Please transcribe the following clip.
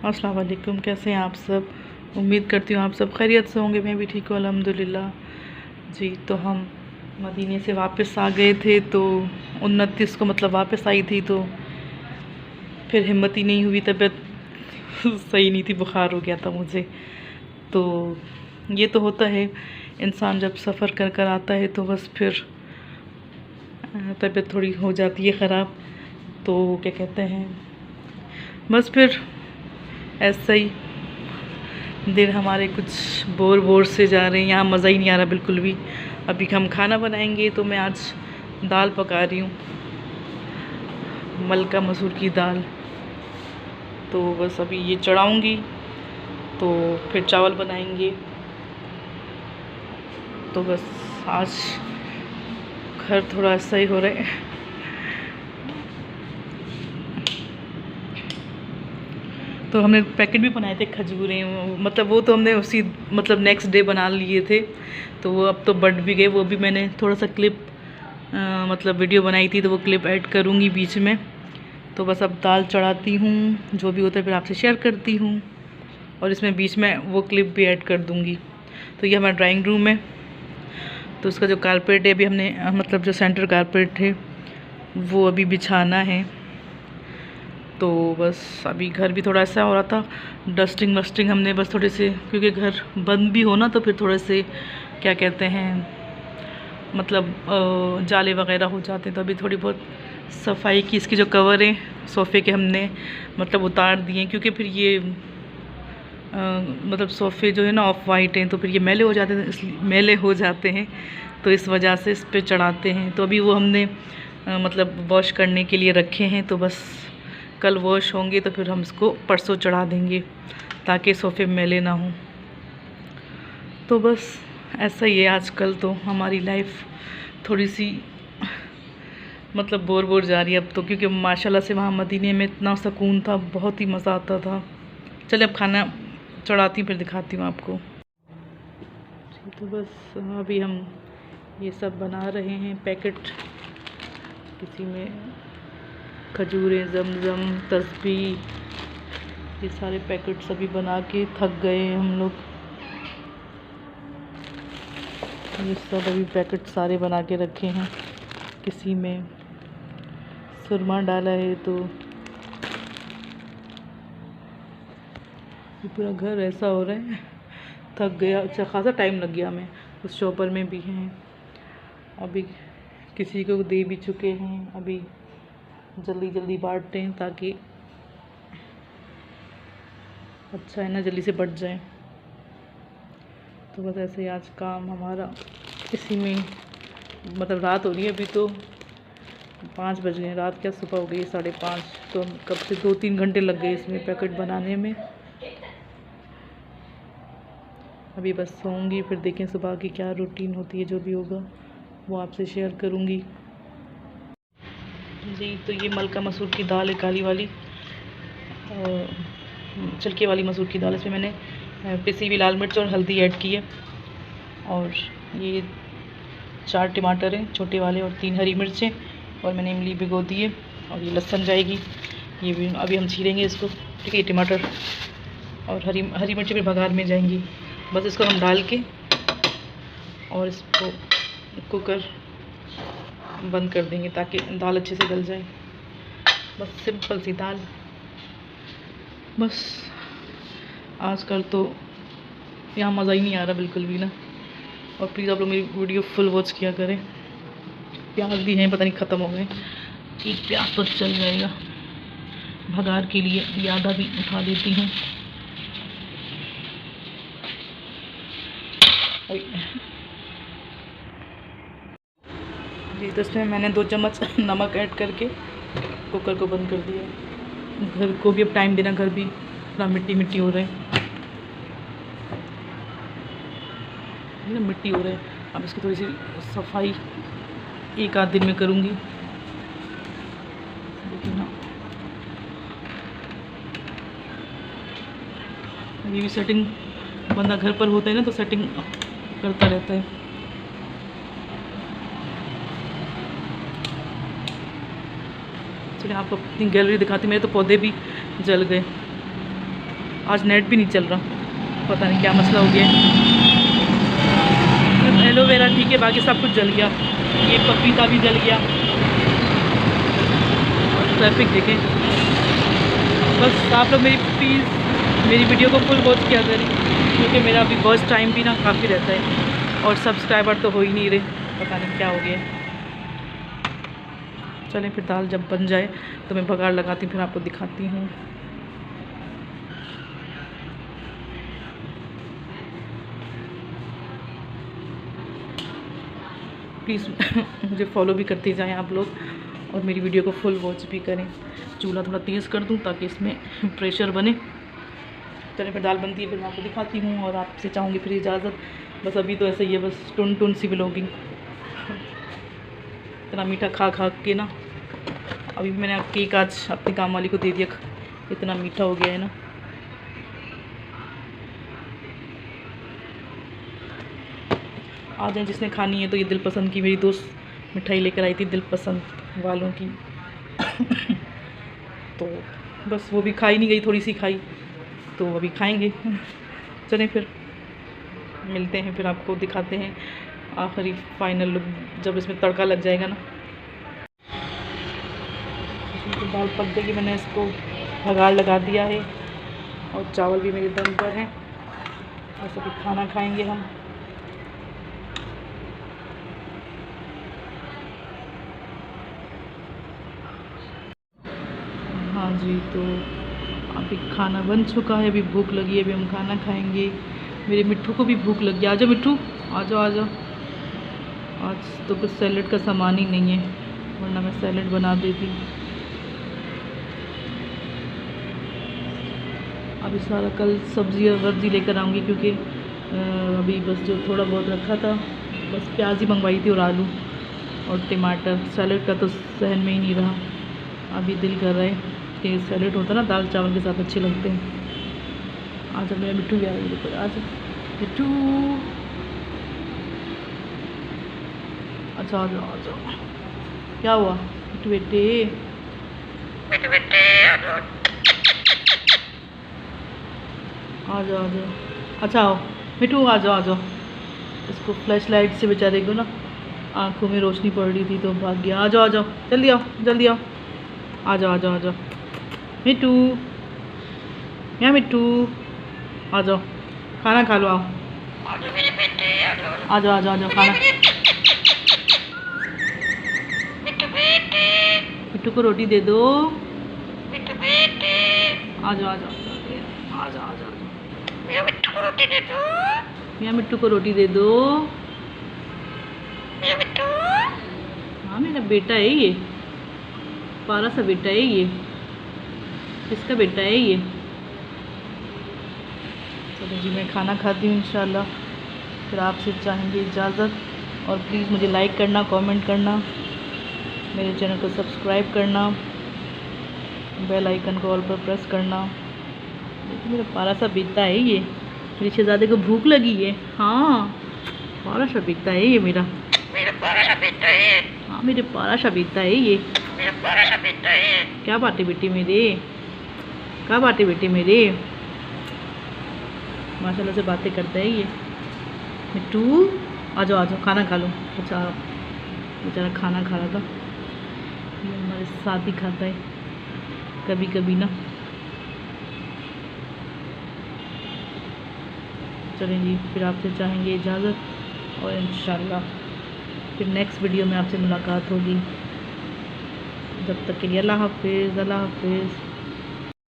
अस्सलाम वालेकुम। कैसे हैं आप सब? उम्मीद करती हूँ आप सब खैरियत से होंगे। मैं भी ठीक हूँ अल्हम्दुलिल्लाह जी। तो हम मदीने से वापस आ गए थे, तो 29 को मतलब वापस आई थी, तो फिर हिम्मत ही नहीं हुई, तबीयत सही नहीं थी, बुखार हो गया था मुझे। तो ये तो होता है, इंसान जब सफ़र कर कर आता है तो बस फिर तबीयत थोड़ी हो जाती है ख़राब। तो क्या कहते हैं, बस फिर ऐसा ही दिन हमारे कुछ बोर बोर से जा रहे हैं। यहाँ मज़ा ही नहीं आ रहा बिल्कुल भी। अभी हम खाना बनाएंगे, तो मैं आज दाल पका रही हूँ, मलका मसूर की दाल। तो बस अभी ये चढ़ाऊँगी, तो फिर चावल बनाएंगे। तो बस आज घर थोड़ा ऐसा ही हो रहा है। तो हमने पैकेट भी बनाए थे खजूरें, मतलब वो तो हमने उसी मतलब नेक्स्ट डे बना लिए थे, तो वो अब तो बढ़ भी गए। वो भी मैंने थोड़ा सा क्लिप मतलब वीडियो बनाई थी, तो वो क्लिप ऐड करूँगी बीच में। तो बस अब दाल चढ़ाती हूँ, जो भी होता है फिर आपसे शेयर करती हूँ, और इसमें बीच में वो क्लिप भी ऐड कर दूँगी। तो ये हमारा ड्राइंग रूम है, तो उसका जो कारपेट है अभी हमने मतलब जो सेंटर कारपेट है वो अभी बिछाना है। तो बस अभी घर भी थोड़ा ऐसा हो रहा था, डस्टिंग वस्टिंग हमने बस थोड़े से, क्योंकि घर बंद भी हो ना, तो फिर थोड़े से क्या कहते हैं मतलब जाले वगैरह हो जाते हैं। तो अभी थोड़ी बहुत सफाई की, इसकी जो कवर है सोफ़े के हमने मतलब उतार दिए, क्योंकि फिर ये मतलब सोफ़े जो है ना ऑफ वाइट हैं, तो फिर ये मैले हो जाते हैं, इसलिए मैले हो जाते हैं, तो इस वजह से इस पे चढ़ाते हैं। तो अभी वो हमने मतलब वॉश करने के लिए रखे हैं, तो बस कल वॉश होंगे तो फिर हम इसको परसों चढ़ा देंगे, ताकि सोफ़े मैले ना हों। तो बस ऐसा ही है आजकल, तो हमारी लाइफ थोड़ी सी मतलब बोर बोर जा रही है अब तो, क्योंकि माशाल्लाह से वहाँ मदीने में इतना सुकून था, बहुत ही मज़ा आता था। चलिए अब खाना चढ़ाती हूँ, फिर दिखाती हूँ आपको। तो बस अभी हम ये सब बना रहे हैं पैकेट, किसी में खजूरें, जमजम, तस्बीह, ये सारे पैकेट सभी बना के थक गए हैं हम लोग। ये सब अभी पैकेट सारे बना के रखे हैं, किसी में सुरमा डाला है, तो ये पूरा घर ऐसा हो रहा है, थक गया। अच्छा खासा टाइम लग गया हमें, उस शॉपर में भी हैं, अभी किसी को दे भी चुके हैं, अभी जल्दी जल्दी बांटते हैं ताकि अच्छा है ना, जल्दी से बढ़ जाए। तो बस ऐसे ही आज काम हमारा इसी में, मतलब रात हो रही है अभी, तो 5 बज गए, रात क्या सुबह हो गई 5:30। तो कब से 2-3 घंटे लग गए इसमें पैकेट बनाने में। अभी बस सोऊंगी, फिर देखें सुबह की क्या रूटीन होती है, जो भी होगा वो आपसे शेयर करूंगी जी। तो ये मलका मसूर की दाल है, काली वाली छिलके वाली मसूर की दाल। इसमें मैंने पिसी हुई लाल मिर्च और हल्दी ऐड की है, और ये 4 टमाटर हैं छोटे वाले, और 3 हरी मिर्चें, और मैंने इमली भिगो दी है, और ये लहसुन जाएगी, ये भी अभी हम छीलेंगे इसको। ठीक है, टमाटर और हरी मिर्ची भी बघार में जाएंगी। बस इसको हम डाल के और इसको कुकर बंद कर देंगे, ताकि दाल अच्छे से गल जाए। बस सिंपल सी दाल। बस आजकल तो यहाँ मज़ा ही नहीं आ रहा बिल्कुल भी ना। और प्लीज़ आप लोग मेरी वीडियो फुल वॉच किया करें। प्याज भी हैं, पता नहीं ख़त्म हो गए, एक प्याज तो चल जाएगा। भगार के लिए ये आधा भी उठा देती हूँ। जी, तो इसमें मैंने 2 चम्मच नमक ऐड करके कुकर को बंद कर दिया। घर को भी अब टाइम देना, घर भी थोड़ा मिट्टी मिट्टी हो रहा है ना, मिट्टी हो रहा है। अब इसकी थोड़ी सी सफाई 1 आध दिन में करूँगी, लेकिन हाँ ये भी सेटिंग, बंदा घर पर होता है ना, तो सेटिंग करता रहता है। चलिए आपको अपनी गैलरी दिखाती, मेरे तो पौधे भी जल गए। आज नेट भी नहीं चल रहा, पता नहीं क्या मसला हो गया है। एलोवेरा ठीक है, बाकी सब कुछ जल गया। ये पपीता भी जल गया। और ट्रैफिक देखें। बस आप लोग मेरी वीडियो को फुल वॉच किया करें, क्योंकि मेरा अभी वॉच टाइम भी ना काफ़ी रहता है और सब्सक्राइबर तो हो ही नहीं रहे, पता नहीं क्या हो गया। चलें फिर दाल जब बन जाए तो मैं बघार लगाती हूँ, फिर आपको दिखाती हूँ। प्लीज़ मुझे फॉलो भी करते जाएं आप लोग और मेरी वीडियो को फुल वॉच भी करें। चूल्हा थोड़ा तेज़ कर दूं ताकि इसमें प्रेशर बने। चलिए फिर दाल बनती है, फिर मैं आपको दिखाती हूँ और आपसे चाहूँगी फिर इजाज़त। बस अभी तो ऐसा ही है, बस टुन सी व्लॉगिंग। इतना मीठा खा खा के ना, अभी मैंने केक आज अपनी काम वाली को दे दिया, इतना मीठा हो गया है ना। आ जाए जिसने खानी है। तो ये दिल पसंद की मेरी दोस्त मिठाई लेकर आई थी, दिल पसंद वालों की। तो बस वो भी खाई नहीं गई, थोड़ी सी खाई, तो अभी खाएंगे। चलें फिर मिलते हैं, फिर आपको दिखाते हैं आखिरी फाइनल लुक जब इसमें तड़का लग जाएगा ना। तो दाल पक गई, मैंने इसको बघार लगा दिया है और चावल भी मेरे दम पर हैं। बस अभी खाना खाएंगे हम। हाँ जी, तो अभी खाना बन चुका है, अभी भूख लगी है, अभी हम खाना खाएंगे। मेरे मिट्ठू को भी भूख लगी। आ जाओ मिट्ठू, आ जाओ आ जाओ। आज तो कुछ सैलेड का सामान ही नहीं है, वरना मैं सैलेड बना देती। अभी सारा कल सब्ज़ी और वब्ज़ी लेकर आऊँगी, क्योंकि अभी बस जो थोड़ा बहुत रखा था, बस प्याज ही मंगवाई थी और आलू और टमाटर। सैलेड का तो सहन में ही नहीं रहा, अभी दिल कर रहा है कि सैलेड होता ना दाल चावल के साथ अच्छे लगते हैं। आज मेरा मिट्टू भी आ गया, देखो आज मिट्टू। अच्छा आ जाओ आ जाओ। क्या हुआ मिट्टू बेटे? आ जाओ आ जाओ। अच्छा आओ मिट्टू, आ जाओ आ जाओ। इसको फ्लैश लाइट से बेचारे को ना आँखों में रोशनी पड़ रही थी तो भाग गया। आ जाओ आ जाओ, जल्दी आओ जल्दी आओ। आ जाओ आ जाओ आ जाओ मिट्टू, यहाँ मिट्टू आ जाओ, खाना खा लो। आओ आ जाओ आ जाओ आ जाओ खाना। मिट्टू को रोटी दे दो। आ जाओ आ जाओ आ जाओ आ जाओ। मिट्टू को रोटी दे दो। यहाँ मिट्टू को रोटी दे दो। हाँ मेरा बेटा है ये, पारा सा बेटा है ये। किसका बेटा है ये? चलो जी मैं खाना खाती हूँ इंशाल्लाह, फिर आपसे चाहेंगे इजाज़त। और प्लीज़ मुझे लाइक करना, कमेंट करना, मेरे चैनल को सब्सक्राइब करना, बेल आइकन को ऑल पर प्रेस करना। देखिए मेरा पारा सा बेटा है ये, मेरे शहजादे को भूख लगी है। हाँ पारा सा बेटा है ये मेरा पारा सा बेटा है। हाँ मेरे पारा सा बेटा है ये, मेरा पारा सा बेटा है। क्या बात है बेटे मेरे, क्या बात है बेटे मेरे? माशाल्लाह से बातें करता है ये। मिट्टू आ जाओ खाना खा लो। अच्छा बेचारा खाना खा रहा था, ये हमारे साथ ही खाता है कभी कभी ना। चलें जी फिर आपसे चाहेंगे इजाज़त और इंशाल्लाह फिर नेक्स्ट वीडियो में आपसे मुलाकात होगी। जब तक के लिए अल्लाह हाफ़िज़, अल्लाह हाफ़िज़।